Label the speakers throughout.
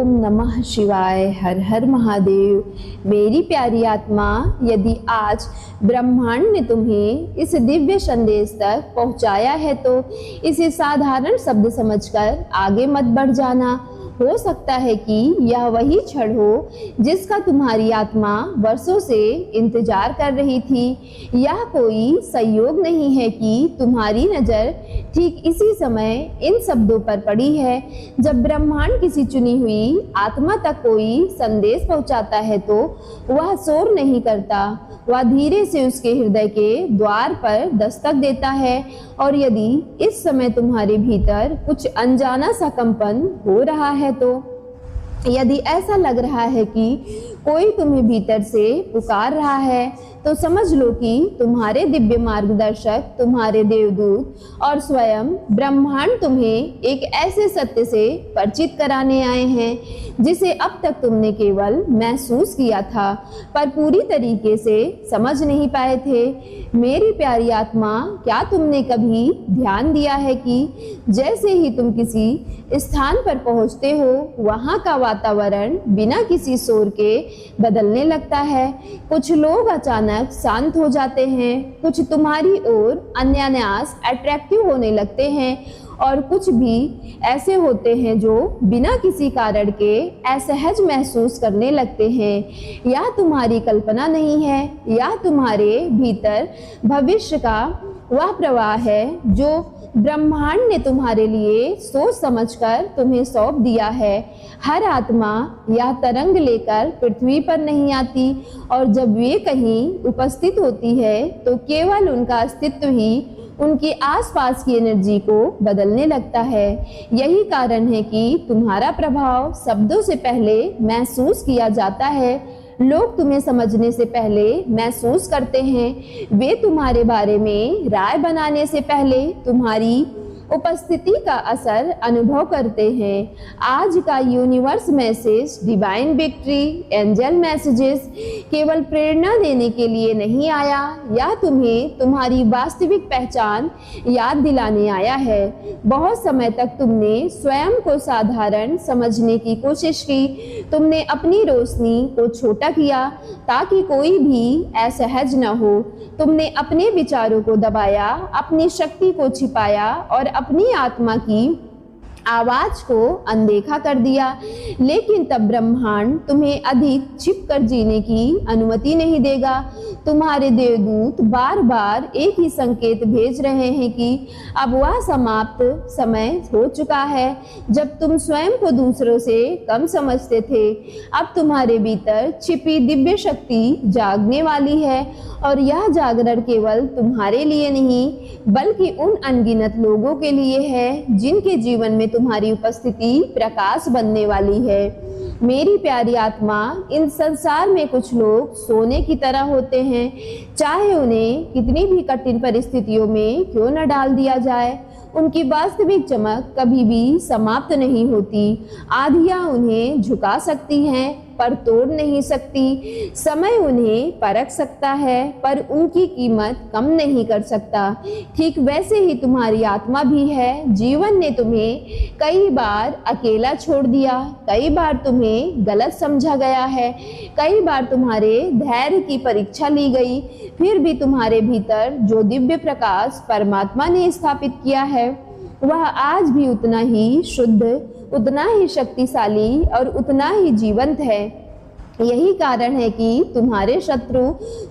Speaker 1: ओम नमः शिवाय। हर हर महादेव। मेरी प्यारी आत्मा, यदि आज ब्रह्मांड ने तुम्हें इस दिव्य संदेश तक पहुंचाया है तो इसे साधारण शब्द समझकर आगे मत बढ़ जाना। हो सकता है कि यह वही क्षण हो जिसका तुम्हारी आत्मा वर्षों से इंतजार कर रही थी। यह कोई संयोग नहीं है कि तुम्हारी नज़र ठीक इसी समय इन शब्दों पर पड़ी है। जब ब्रह्मांड किसी चुनी हुई आत्मा तक कोई संदेश पहुंचाता है तो वह शोर नहीं करता, वह धीरे से उसके हृदय के द्वार पर दस्तक देता है। और यदि इस समय तुम्हारे भीतर कुछ अनजाना सा कंपन हो रहा है तो यदि ऐसा लग रहा है कि कोई तुम्हें भीतर से पुकार रहा है तो समझ लो कि तुम्हारे दिव्य मार्गदर्शक, तुम्हारे देवदूत और स्वयं ब्रह्मांड तुम्हें एक ऐसे सत्य से परिचित कराने आए हैं जिसे अब तक तुमने केवल महसूस किया था पर पूरी तरीके से समझ नहीं पाए थे। मेरी प्यारी आत्मा, क्या तुमने कभी ध्यान दिया है कि जैसे ही तुम किसी स्थान पर पहुंचते हो वहां का वातावरण बिना किसी शोर के बदलने लगता है। कुछ लोग अचानक शांत हो जाते हैं, कुछ तुम्हारी ओर अनायास अट्रैक्टिव होने लगते हैं और कुछ भी ऐसे होते हैं जो बिना किसी कारण के असहज महसूस करने लगते हैं। यह तुम्हारी कल्पना नहीं है, यह तुम्हारे भीतर भविष्य का वह प्रवाह है जो ब्रह्मांड ने तुम्हारे लिए सोच समझकर तुम्हें सौंप दिया है। हर आत्मा यह तरंग लेकर पृथ्वी पर नहीं आती और जब वे कहीं उपस्थित होती है तो केवल उनका अस्तित्व ही उनके आसपास की एनर्जी को बदलने लगता है। यही कारण है कि तुम्हारा प्रभाव शब्दों से पहले महसूस किया जाता है। लोग तुम्हें समझने से पहले महसूस करते हैं, वे तुम्हारे बारे में राय बनाने से पहले तुम्हारी उपस्थिति का असर अनुभव करते हैं। आज का universe message, divine victory, angel messages केवल प्रेरणा देने के लिए नहीं आया, यह तुम्हें तुम्हारी वास्तविक पहचान याद दिलाने आया है। बहुत समय तक तुमने स्वयं को साधारण समझने की कोशिश की, तुमने अपनी रोशनी को छोटा किया ताकि कोई भी असहज न हो। तुमने अपने विचारों को दबाया, अपनी शक्ति को छिपाया और अपनी आत्मा की आवाज को अनदेखा कर दिया। लेकिन तब ब्रह्मांड तुम्हें अधिक छिप कर जीने की अनुमति नहीं देगा। तुम्हारे देवदूत बार बार एक ही संकेत भेज रहे हैं कि अब वह समाप्त समय हो चुका है। जब तुम स्वयं को दूसरों से कम समझते थे, अब तुम्हारे भीतर छिपी दिव्य शक्ति जागने वाली है और यह जागरण केवल तुम्हारे लिए नहीं बल्कि उन अनगिनत लोगों के लिए है जिनके जीवन में तुम्हारी उपस्थिति प्रकाश बनने वाली है। मेरी प्यारी आत्मा, इन संसार में कुछ लोग सोने की तरह होते हैं, चाहे उन्हें कितनी भी कठिन परिस्थितियों में क्यों न डाल दिया जाए, उनकी वास्तविक चमक कभी भी समाप्त नहीं होती। आंधियां उन्हें झुका सकती हैं पर तोड़ नहीं सकती, समय उन्हें परख सकता है पर उनकी कीमत कम नहीं कर सकता। ठीक वैसे ही तुम्हारी आत्मा भी है। जीवन ने तुम्हें कई बार अकेला छोड़ दिया, कई बार तुम्हें गलत समझा गया है, कई बार तुम्हारे धैर्य की परीक्षा ली गई, फिर भी तुम्हारे भीतर जो दिव्य प्रकाश परमात्मा ने स्थापित किया है वह आज भी उतना ही शुद्ध, उतना ही शक्तिशाली और उतना ही जीवंत है। यही कारण है कि तुम्हारे शत्रु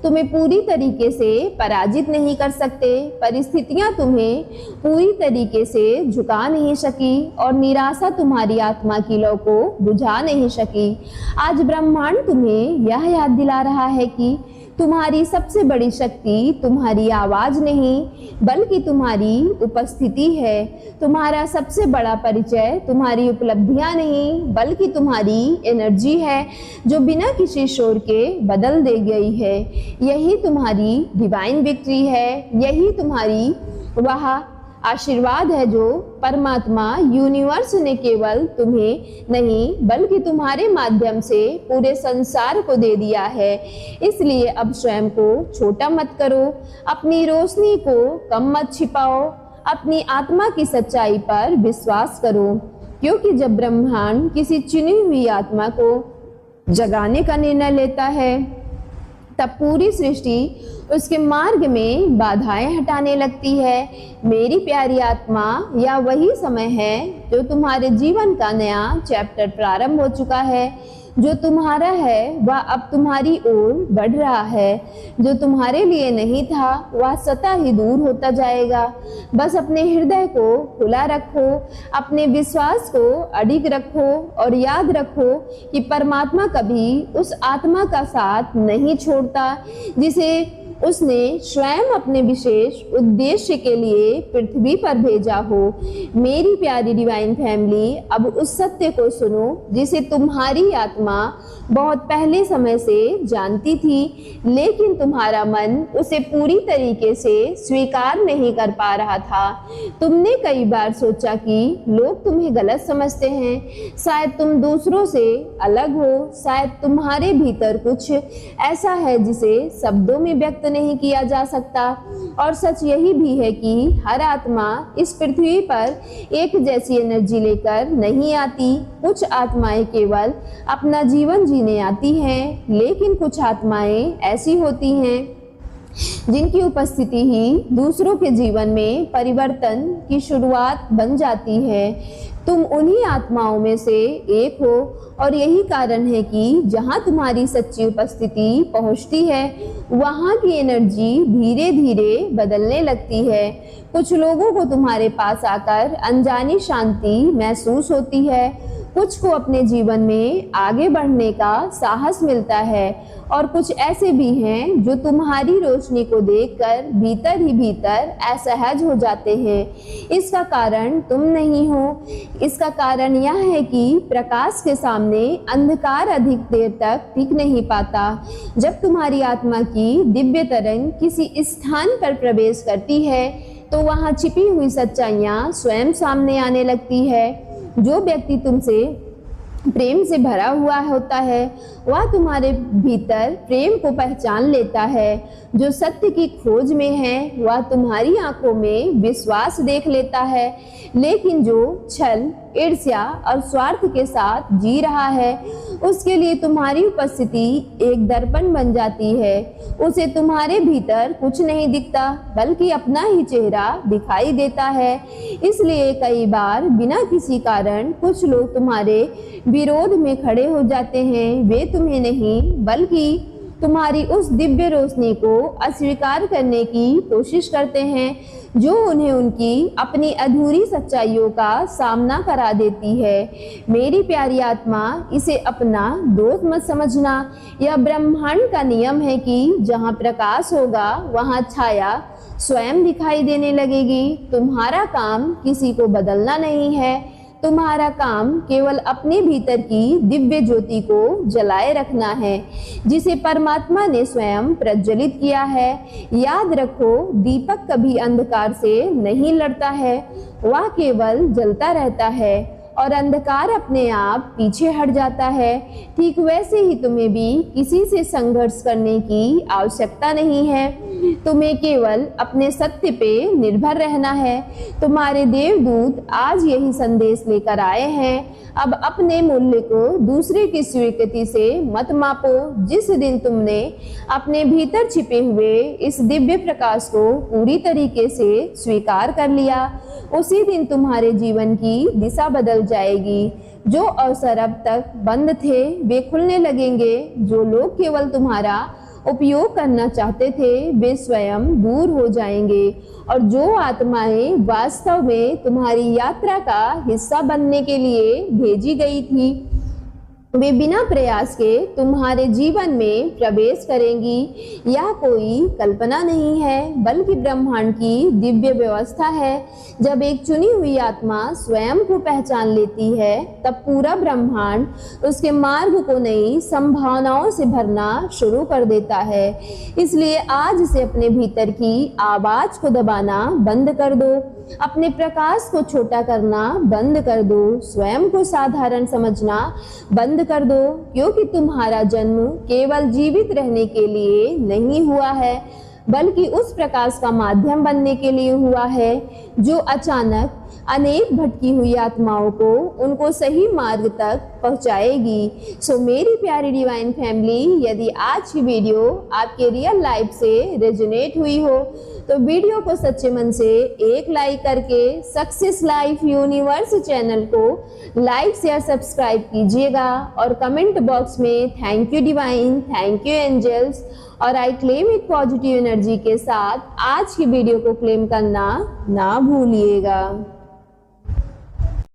Speaker 1: तुम्हें पूरी तरीके से पराजित नहीं कर सकते, परिस्थितियां तुम्हें पूरी तरीके से झुका नहीं सकी और निराशा तुम्हारी आत्मा की लौ को बुझा नहीं सकी। आज ब्रह्मांड तुम्हें यह याद दिला रहा है कि तुम्हारी सबसे बड़ी शक्ति तुम्हारी आवाज नहीं बल्कि तुम्हारी उपस्थिति है। तुम्हारा सबसे बड़ा परिचय तुम्हारी उपलब्धियां नहीं बल्कि तुम्हारी एनर्जी है जो बिना किसी शोर के बदल दे गई है। यही तुम्हारी डिवाइन विक्ट्री है, यही तुम्हारी वह आशीर्वाद है जो परमात्मा यूनिवर्स ने केवल तुम्हें नहीं बल्कि तुम्हारे माध्यम से पूरे संसार को दे दिया है। इसलिए अब स्वयं को छोटा मत करो, अपनी रोशनी को कम मत छिपाओ, अपनी आत्मा की सच्चाई पर विश्वास करो। क्योंकि जब ब्रह्मांड किसी चुनी हुई आत्मा को जगाने का निर्णय लेता है तब पूरी सृष्टि उसके मार्ग में बाधाएं हटाने लगती है। मेरी प्यारी आत्मा, यह वही समय है जो तुम्हारे जीवन का नया चैप्टर प्रारंभ हो चुका है। जो तुम्हारा है वह अब तुम्हारी ओर बढ़ रहा है। जो तुम्हारे लिए नहीं था वह स्वतः ही दूर होता जाएगा। बस अपने हृदय को खुला रखो, अपने विश्वास को अडिग रखो और याद रखो कि परमात्मा कभी उस आत्मा का साथ नहीं छोड़ता जिसे उसने स्वयं अपने विशेष उद्देश्य के लिए पृथ्वी पर भेजा हो। मेरी प्यारी डिवाइन फैमिली, अब उस सत्य को सुनो जिसे तुम्हारी आत्मा बहुत पहले समय से जानती थी, लेकिन तुम्हारा मन उसे पूरी तरीके से स्वीकार नहीं कर पा रहा था। तुमने कई बार सोचा कि लोग तुम्हें गलत समझते हैं, शायद तुम दूसरों से अलग हो, शायद तुम्हारे भीतर कुछ ऐसा है जिसे शब्दों में व्यक्त नहीं किया जा सकता। और सच यही भी है कि हर आत्मा इस पृथ्वी पर एक जैसी एनर्जी लेकर नहीं आती। कुछ आत्माएं केवल अपना जीवन जीने आती हैं, लेकिन कुछ आत्माएं ऐसी होती हैं जिनकी उपस्थिति ही दूसरों के जीवन में परिवर्तन की शुरुआत बन जाती है। तुम उन्हीं आत्माओं में से एक हो और यही कारण है कि जहां तुम्हारी सच्ची उपस्थिति पहुंचती है वहां की एनर्जी धीरे धीरे बदलने लगती है। कुछ लोगों को तुम्हारे पास आकर अनजानी शांति महसूस होती है, कुछ को अपने जीवन में आगे बढ़ने का साहस मिलता है और कुछ ऐसे भी हैं जो तुम्हारी रोशनी को देखकर भीतर ही भीतर असहज हो जाते हैं। इसका कारण तुम नहीं हो, इसका कारण यह है कि प्रकाश के सामने अंधकार अधिक देर तक टिक नहीं पाता। जब तुम्हारी आत्मा की दिव्य तरंग किसी स्थान पर प्रवेश करती है तो वहां छिपी हुई सच्चाइयां स्वयं सामने आने लगती है। जो व्यक्ति तुमसे प्रेम से भरा हुआ होता है वह तुम्हारे भीतर प्रेम को पहचान लेता है। जो सत्य की खोज में है वह तुम्हारी आंखों में विश्वास देख लेता है, लेकिन जो छल, ईर्ष्या और स्वार्थ के साथ जी रहा है उसके लिए तुम्हारी उपस्थिति एक दर्पण बन जाती है। उसे तुम्हारे भीतर कुछ नहीं दिखता बल्कि अपना ही चेहरा दिखाई देता है। इसलिए कई बार बिना किसी कारण कुछ लोग तुम्हारे विरोध में खड़े हो जाते हैं। वे तुम्हें नहीं बल्कि तुम्हारी उस दिव्य रोशनी को अस्वीकार करने की कोशिश करते हैं जो उन्हें उनकी अपनी अधूरी सच्चाइयों का सामना करा देती है। मेरी प्यारी आत्मा, इसे अपना दोस्त मत समझना। यह ब्रह्मांड का नियम है कि जहाँ प्रकाश होगा वहाँ छाया स्वयं दिखाई देने लगेगी। तुम्हारा काम किसी को बदलना नहीं है, तुम्हारा काम केवल अपने भीतर की दिव्य ज्योति को जलाए रखना है जिसे परमात्मा ने स्वयं प्रज्वलित किया है। याद रखो, दीपक कभी अंधकार से नहीं लड़ता है, वह केवल जलता रहता है और अंधकार अपने आप पीछे हट जाता है। ठीक वैसे ही तुम्हें भी किसी से संघर्ष करने की आवश्यकता नहीं है, तुम्हें केवल अपने सत्य पे निर्भर रहना है। तुम्हारे देवदूत आज यही संदेश लेकर आए हैं। अब अपने मूल्य को दूसरे की स्वीकृति से मत मापो। जिस दिन तुमने अपने भीतर छिपे हुए इस दिव्य प्रकाश को पूरी तरीके से स्वीकार कर लिया, उसी दिन तुम्हारे जीवन की दिशा बदल जाएगी। जो अवसर अब तक बंद थे वे खुलने लगेंगे। जो लोग केवल तुम्हारा उपयोग करना चाहते थे वे स्वयं दूर हो जाएंगे और जो आत्माएं वास्तव में तुम्हारी यात्रा का हिस्सा बनने के लिए भेजी गई थी वे बिना प्रयास के तुम्हारे जीवन में प्रवेश करेंगी। यह कोई कल्पना नहीं है बल्कि ब्रह्मांड की दिव्य व्यवस्था है। जब एक चुनी हुई आत्मा स्वयं को पहचान लेती है तब पूरा ब्रह्मांड उसके मार्ग को नई संभावनाओं से भरना शुरू कर देता है। इसलिए आज से अपने भीतर की आवाज को दबाना बंद कर दो, अपने प्रकाश को छोटा करना बंद कर दो, स्वयं को साधारण समझना बंद कर दो, क्योंकि तुम्हारा जन्म केवल जीवित रहने के लिए नहीं हुआ है बल्कि उस प्रकाश का माध्यम बनने के लिए हुआ है जो अचानक अनेक भटकी हुई आत्माओं को उनको सही मार्ग तक पहुंचाएगी। सो मेरी प्यारी डिवाइन फैमिली, यदि आज की वीडियो आपके रियल लाइफ से रेजोनेट हुई हो तो वीडियो को सच्चे मन से एक लाइक करके सक्सेस लाइफ यूनिवर्स चैनल को लाइक शेयर सब्सक्राइब कीजिएगा और कमेंट बॉक्स में thank you divine, thank you angels और I claim it positive energy के साथ आज की वीडियो को क्लेम करना ना भूलिएगा।